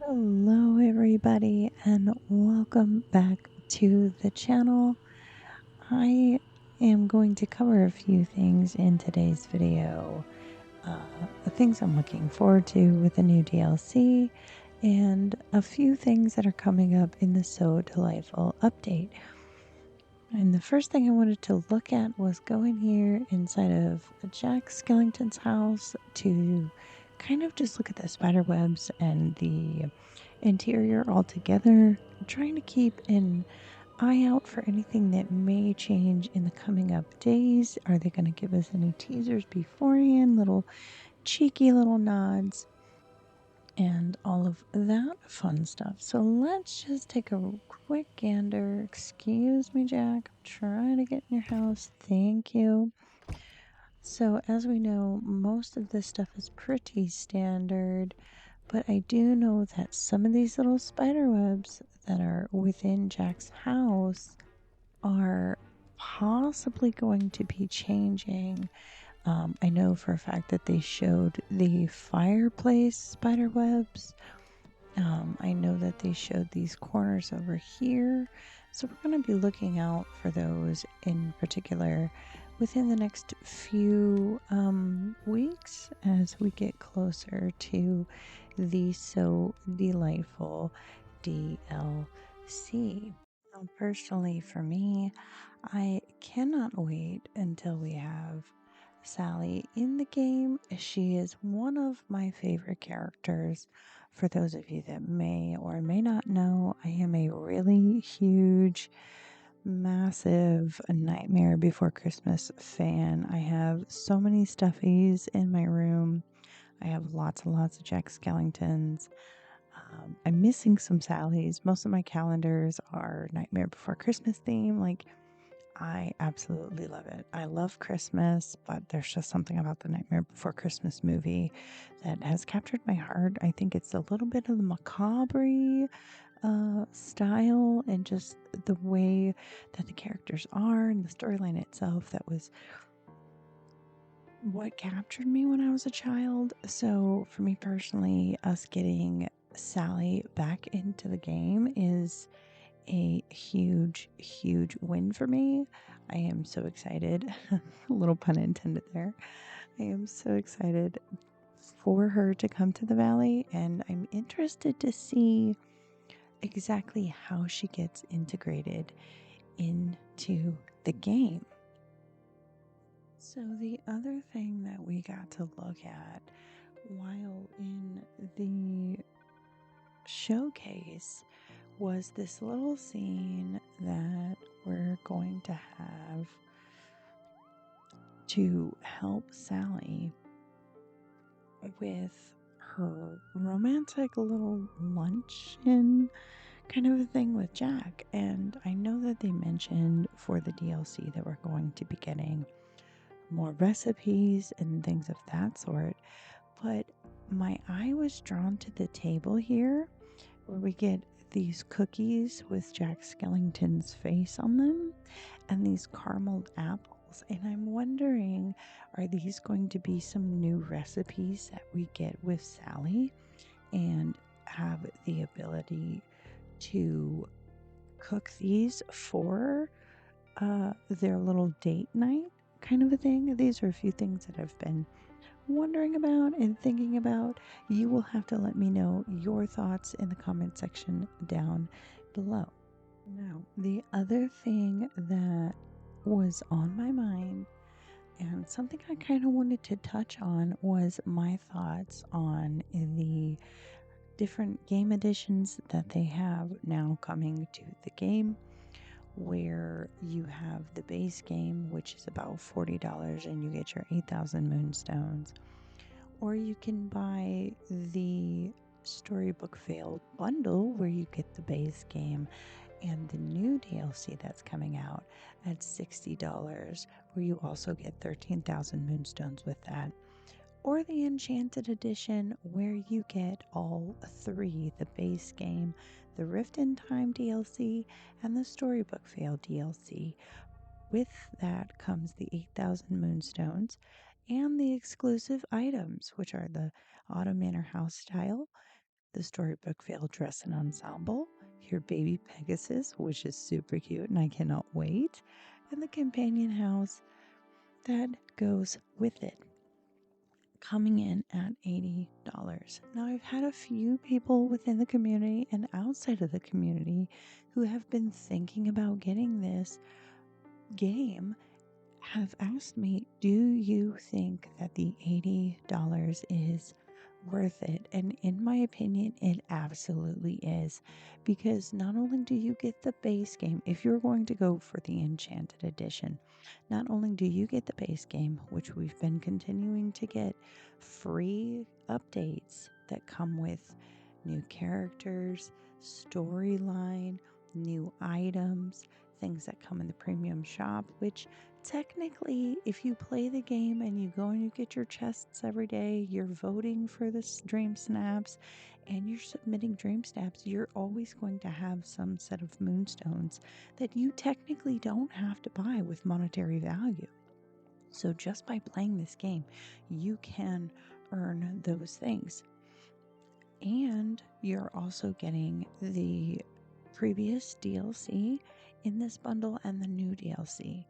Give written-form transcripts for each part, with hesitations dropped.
Hello, everybody, and welcome back to the channel. I am going to cover a few things in today's video. The things I'm looking forward to with the new DLC, and a few things that are coming up in the So Delightful update. And the first thing I wanted to look at was going here inside of Jack Skellington's house to kind of just look at the spider webs and the interior altogether, trying to keep an eye out for anything that may change in the coming up days. Are they going to give us any teasers beforehand, little cheeky little nods, and all of that fun stuff? So let's just take a quick gander. Excuse me, Jack. I'm trying to get in your house. Thank you. So, as we know, most of this stuff is pretty standard. But I do know that some of these little spider webs that are within Jack's house are possibly going to be changing. I know for a fact that they showed the fireplace spider webs. I know that they showed these corners over here. So we're going to be looking out for those in particular within the next few weeks as we get closer to the So Delightful DLC. Now, personally, for me, I cannot wait until we have Sally in the game. She is one of my favorite characters. For those of you that may or may not know, I am a really huge, massive Nightmare Before Christmas fan. I have so many stuffies in my room. I have lots and lots of Jack Skellingtons. I'm missing some Sallys. Most of my calendars are Nightmare Before Christmas theme. Like, I absolutely love it. I love Christmas, but there's just something about the Nightmare Before Christmas movie that has captured my heart. I think it's a little bit of the macabre style and just the way that the characters are and the storyline itself that was what captured me when I was a child. So for me personally, us getting Sally back into the game is a huge, huge win for me. I am so excited. A little pun intended there. I am so excited for her to come to the valley, and I'm interested to see exactly how she gets integrated into the game. So, the other thing that we got to look at while in the showcase was this little scene that we're going to have to help Sally with her romantic little luncheon kind of a thing with Jack. And I know that they mentioned for the DLC that we're going to be getting more recipes and things of that sort. But my eye was drawn to the table here where we get these cookies with Jack Skellington's face on them and these carameled apples. And I'm wondering, are these going to be some new recipes that we get with Sally and have the ability to cook these for their little date night kind of a thing? These are a few things that I've been wondering about and thinking about. You will have to let me know your thoughts in the comment section down below. Now, the other thing that was on my mind and something I kind of wanted to touch on was my thoughts on the different game editions that they have now coming to the game, where you have the base game, which is about $40 and you get your 8,000 moonstones, or you can buy the Storybook Vale bundle where you get the base game and the new DLC that's coming out at $60, where you also get 13,000 moonstones with that. Or the Enchanted Edition, where you get all three: the base game, the Rift in Time DLC, and the Storybook Vale DLC. With that comes the 8,000 moonstones and the exclusive items, which are the Autumn Manor House style, the Storybook Vale dress and ensemble, your baby Pegasus, which is super cute and I cannot wait, and the companion house that goes with it, coming in at $80. Now, I've had a few people within the community and outside of the community who have been thinking about getting this game have asked me, do you think that the $80 is worth it? And in my opinion, it absolutely is, because not only do you get the base game, if you're going to go for the Enchanted Edition, not only do you get the base game, which we've been continuing to get free updates that come with new characters, storyline, new items, things that come in the premium shop, which technically, if you play the game and you go and you get your chests every day, you're voting for the dream snaps and you're submitting dream snaps, you're always going to have some set of moonstones that you technically don't have to buy with monetary value. So just by playing this game, you can earn those things. And you're also getting the previous DLC in this bundle and the new DLC.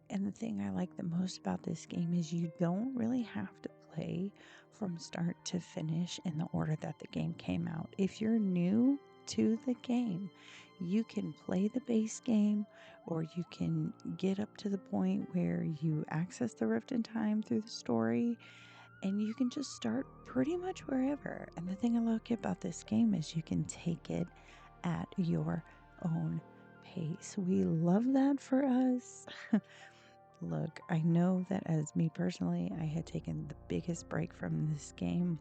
And the thing I like the most about this game is you don't really have to play from start to finish in the order that the game came out. If you're new to the game, you can play the base game, or you can get up to the point where you access the Rift in Time through the story, and you can just start pretty much wherever. And the thing I like about this game is you can take it at your own pace. We love that for us. Look, I know that as me personally, I had taken the biggest break from this game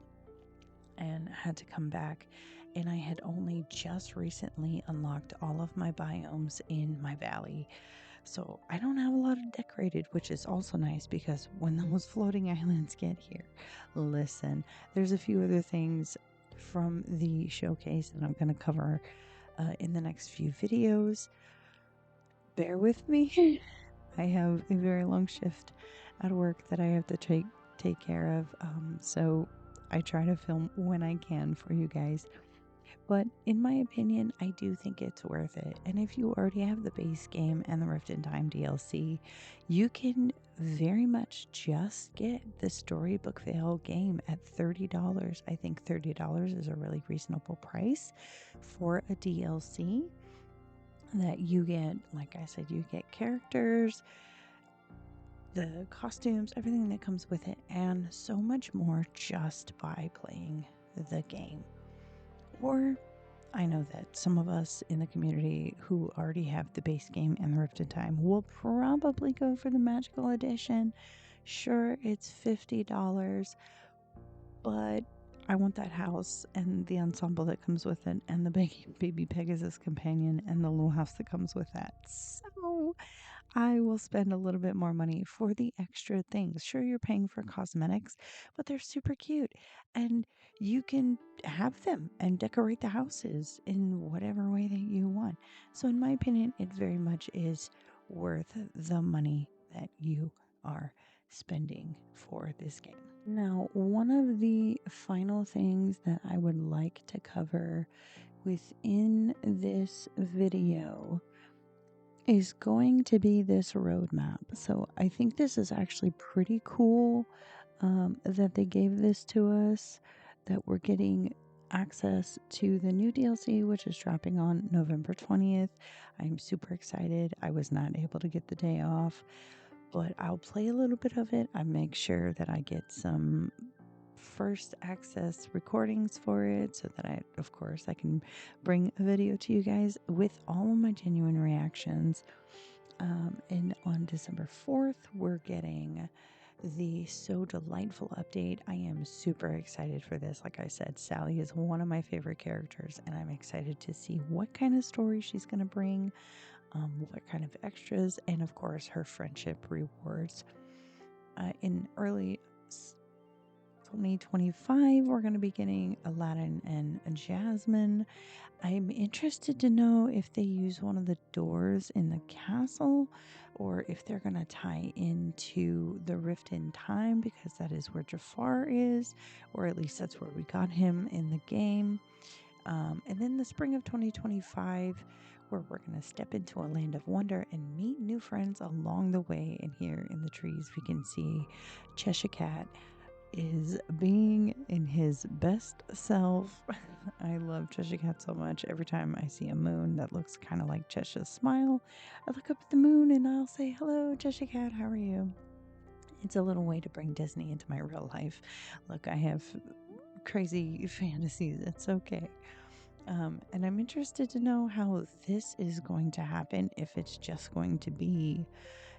and had to come back, and I had only just recently unlocked all of my biomes in my valley. So I don't have a lot of decorated, which is also nice because when those floating islands get here, listen, there's a few other things from the showcase that I'm going to cover in the next few videos. Bear with me. I have a very long shift at work that I have to take care of. So I try to film when I can for you guys. But in my opinion, I do think it's worth it. And if you already have the base game and the Rift in Time DLC, you can very much just get the Storybook Vale game at $30. I think $30 is a really reasonable price for a DLC that you get. Like I said, you get characters, the costumes, everything that comes with it, and so much more just by playing the game. Or I know that some of us in the community who already have the base game and the Rift in Time will probably go for the Magical Edition. Sure, it's $50, but I want that house and the ensemble that comes with it, and the baby Pegasus companion and the little house that comes with that. So I will spend a little bit more money for the extra things. Sure, you're paying for cosmetics, but they're super cute. And you can have them and decorate the houses in whatever way that you want. So, in my opinion, it very much is worth the money that you are spending for this game. Now, one of the final things that I would like to cover within this video is going to be this roadmap. So I think this is actually pretty cool that they gave this to us, that we're getting access to the new DLC, which is dropping on November 20th. I'm super excited. I was not able to get the day off, but I'll play a little bit of it. I make sure that I get some first access recordings for it so that of course, I can bring a video to you guys with all of my genuine reactions. And on December 4th, we're getting the So Delightful update. I am super excited for this. Like I said, Sally is one of my favorite characters, and I'm excited to see what kind of story she's going to bring, what kind of extras, and of course, her friendship rewards. In early 2025, we're going to be getting Aladdin and Jasmine. I'm interested to know if they use one of the doors in the castle or if they're going to tie into the Rift in Time because that is where Jafar is, or at least that's where we got him in the game. And then the spring of 2025, where we're going to step into a land of wonder and meet new friends along the way. And here in the trees, we can see Cheshire Cat is being in his best self. I love Cheshire Cat so much. Every time I see a moon that looks kind of like Cheshire's smile, I look up at the moon and I'll say, "Hello, Cheshire Cat, how are you?" It's a little way to bring Disney into my real life. Look, I have crazy fantasies. It's okay. And I'm interested to know how this is going to happen, if it's just going to be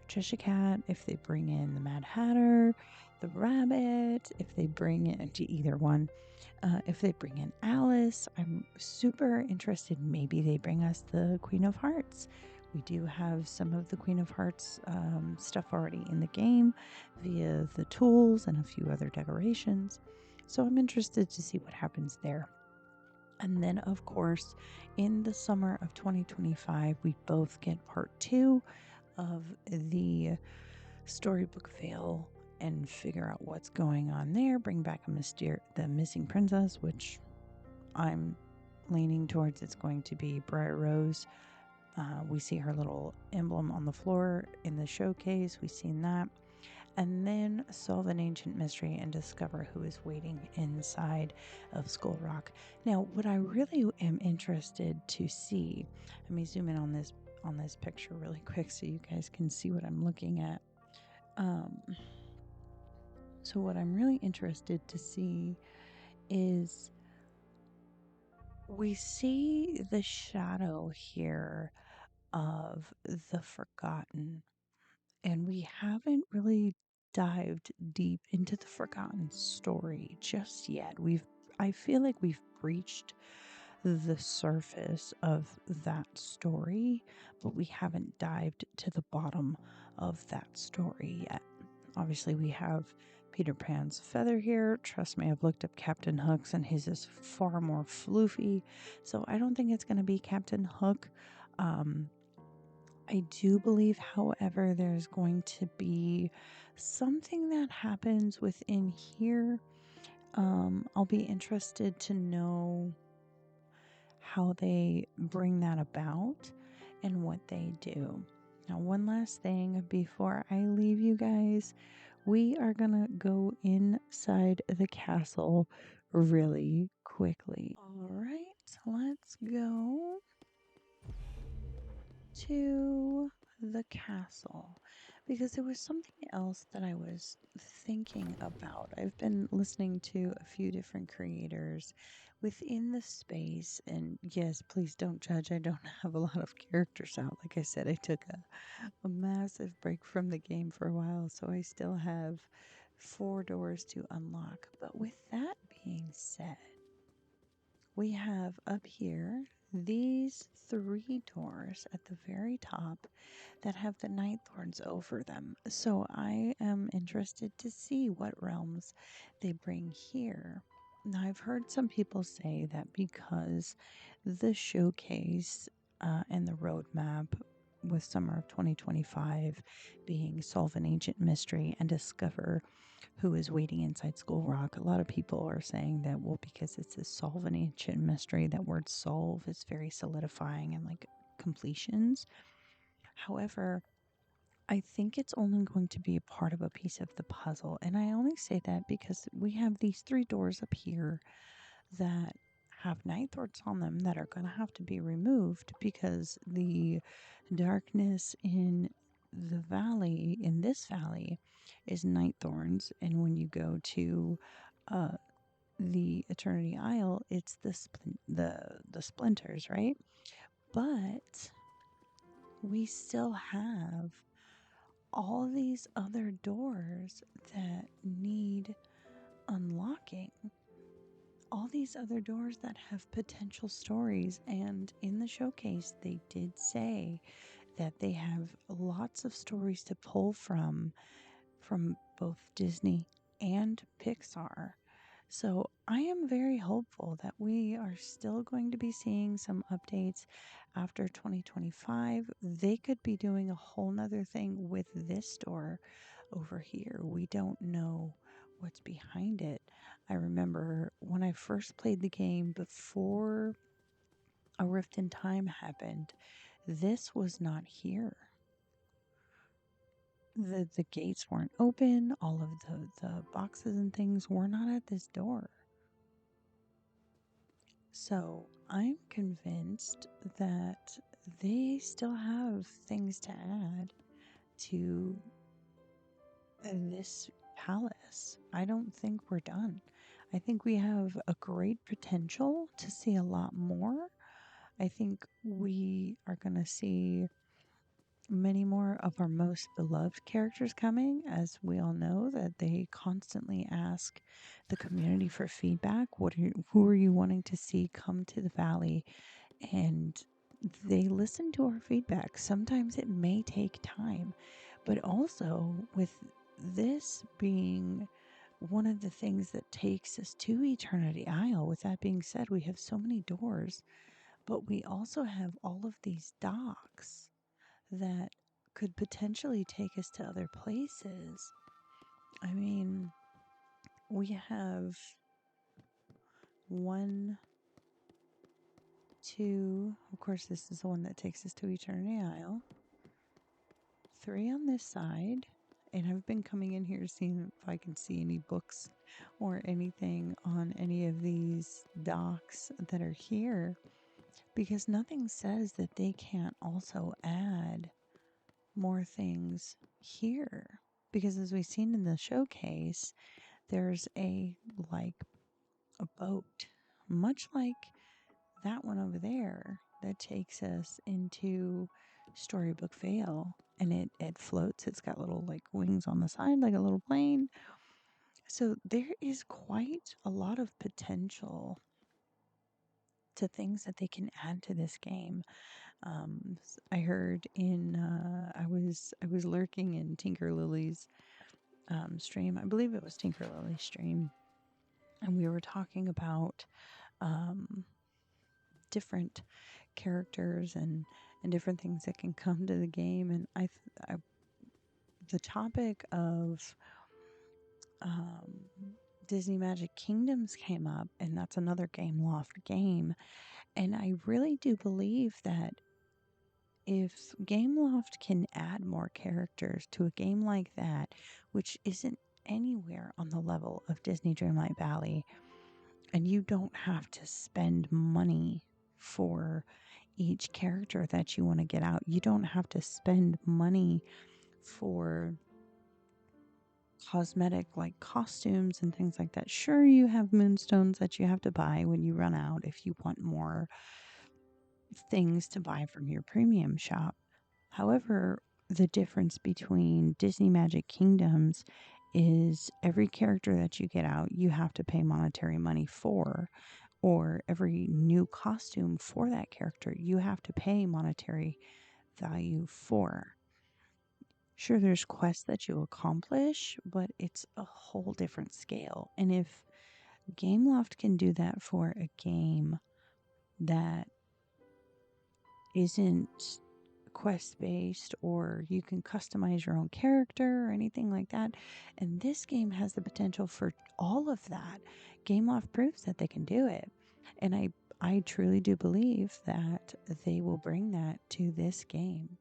Cheshire Cat, if they bring in the Mad Hatter, the Rabbit, if they bring in to either one, if they bring in Alice. I'm super interested. Maybe they bring us the Queen of Hearts. We do have some of the Queen of Hearts stuff already in the game via the tools and a few other decorations. So I'm interested to see what happens there. And then, of course, in the summer of 2025, we both get part 2 of the Storybook Vale and figure out what's going on there. Bring back the missing princess, which I'm leaning towards it's going to be Briar Rose. We see her little emblem on the floor in the showcase. We've seen that. And then solve an ancient mystery and discover who is waiting inside of Skull Rock. Now, what I really am interested to see, let me zoom in on this picture really quick so you guys can see what I'm looking at. So what I'm really interested to see is we see the shadow here of the Forgotten, and we haven't really dived deep into the Forgotten story just yet. I feel like we've breached the surface of that story, but we haven't dived to the bottom of that story yet. Obviously, we have Peter Pan's feather here. Trust me, I've looked up Captain Hook's and his is far more floofy. So I don't think it's going to be Captain Hook. I do believe, however, there's going to be something that happens within here. I'll be interested to know how they bring that about and what they do. Now, one last thing before I leave you guys, we are going to go inside the castle really quickly. All right, let's go to the castle because there was something else that I was thinking about. I've been listening to a few different creators within the space, and yes, please don't judge. I don't have a lot of characters out. Like I said, I took a massive break from the game for a while, so I still have 4 doors to unlock. But with that being said, we have up here these 3 doors at the very top that have the night thorns over them. So I am interested to see what realms they bring here. Now, I've heard some people say that because the showcase and the roadmap with summer of 2025 being solve an ancient mystery and discover who is waiting inside Skull Rock. A lot of people are saying that, well, because it's a solve an ancient mystery, that word solve is very solidifying and like completions. However, I think it's only going to be a part of a piece of the puzzle. And I only say that because we have these 3 doors up here that have night thorns on them that are going to have to be removed because the darkness in the valley, in this valley, is night thorns. And when you go to the Eternity Isle, it's the splinters, right? But we still have all these other doors that need unlocking. All these other doors that have potential stories. And in the showcase, they did say that they have lots of stories to pull from both Disney and Pixar. So I am very hopeful that we are still going to be seeing some updates after 2025. They could be doing a whole nother thing with this store over here. We don't know what's behind it. I remember when I first played the game before A Rift in Time happened, this was not here. The gates weren't open, all of the boxes and things were not at this door. So I'm convinced that they still have things to add to this palace. I don't think we're done. I think we have a great potential to see a lot more. I think we are going to see many more of our most beloved characters coming, as we all know that they constantly ask the community for feedback. Who are you wanting to see come to the valley? And they listen to our feedback. Sometimes it may take time, but also with this being one of the things that takes us to Eternity Isle, with that being said, we have so many doors, but we also have all of these docks that could potentially take us to other places. I mean, we have one, two, of course, this is the one that takes us to Eternity Isle, three on this side. And I've been coming in here seeing if I can see any books or anything on any of these docks that are here, because nothing says that they can't also add more things here. Because as we've seen in the showcase, there's like a boat, much like that one over there, that takes us into Storybook Vale, and it floats. It's got little like wings on the side, like a little plane. So there is quite a lot of potential to things that they can add to this game. I heard in I was lurking in Tinker Lily's stream. I believe it was Tinker Lily's stream, and we were talking about um, different characters and different things that can come to the game. And I the topic of um, Disney Magic Kingdoms came up, and that's another Game Loft game. And I really do believe that if Gameloft can add more characters to a game like that, which isn't anywhere on the level of Disney Dreamlight Valley, and you don't have to spend money for each character that you want to get out, you don't have to spend money for cosmetic like costumes and things like that. Sure, you have moonstones that you have to buy when you run out if you want more things to buy from your premium shop. However, the difference between Disney Magic Kingdoms is every character that you get out, you have to pay monetary money for, or every new costume for that character, you have to pay monetary value for. Sure, there's quests that you accomplish, but it's a whole different scale. And if Gameloft can do that for a game that isn't quest based, or you can customize your own character or anything like that, and this game has the potential for all of that, Gameloft proves that they can do it. And I truly do believe that they will bring that to this game.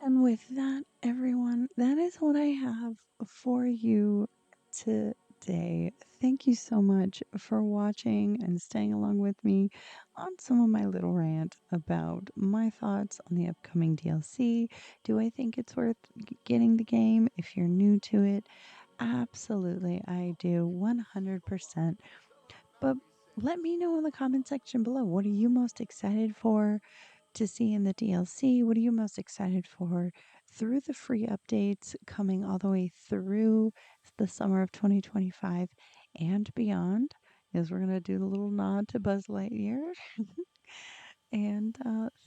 And with that, everyone, that is what I have for you today. Thank you so much for watching and staying along with me on some of my little rant about my thoughts on the upcoming DLC. Do I think it's worth getting the game if you're new to it? Absolutely, I do, 100%. But let me know in the comment section below. What are you most excited for to see in the DLC? What are you most excited for through the free updates coming all the way through the summer of 2025 and beyond? As we're going to do the little nod to Buzz Lightyear. And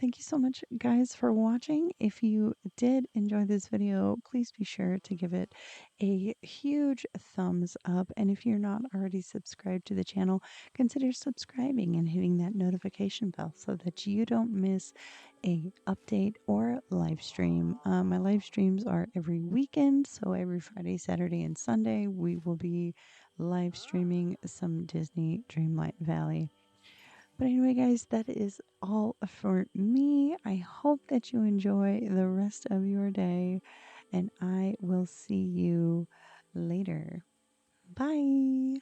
thank you so much, guys, for watching. If you did enjoy this video, please be sure to give it a huge thumbs up. And if you're not already subscribed to the channel, consider subscribing and hitting that notification bell so that you don't miss a update or live stream. My live streams are every weekend, so every Friday, Saturday, and Sunday we will be live streaming some Disney Dreamlight Valley. But anyway, guys, that is all for me. I hope that you enjoy the rest of your day, and I will see you later. Bye.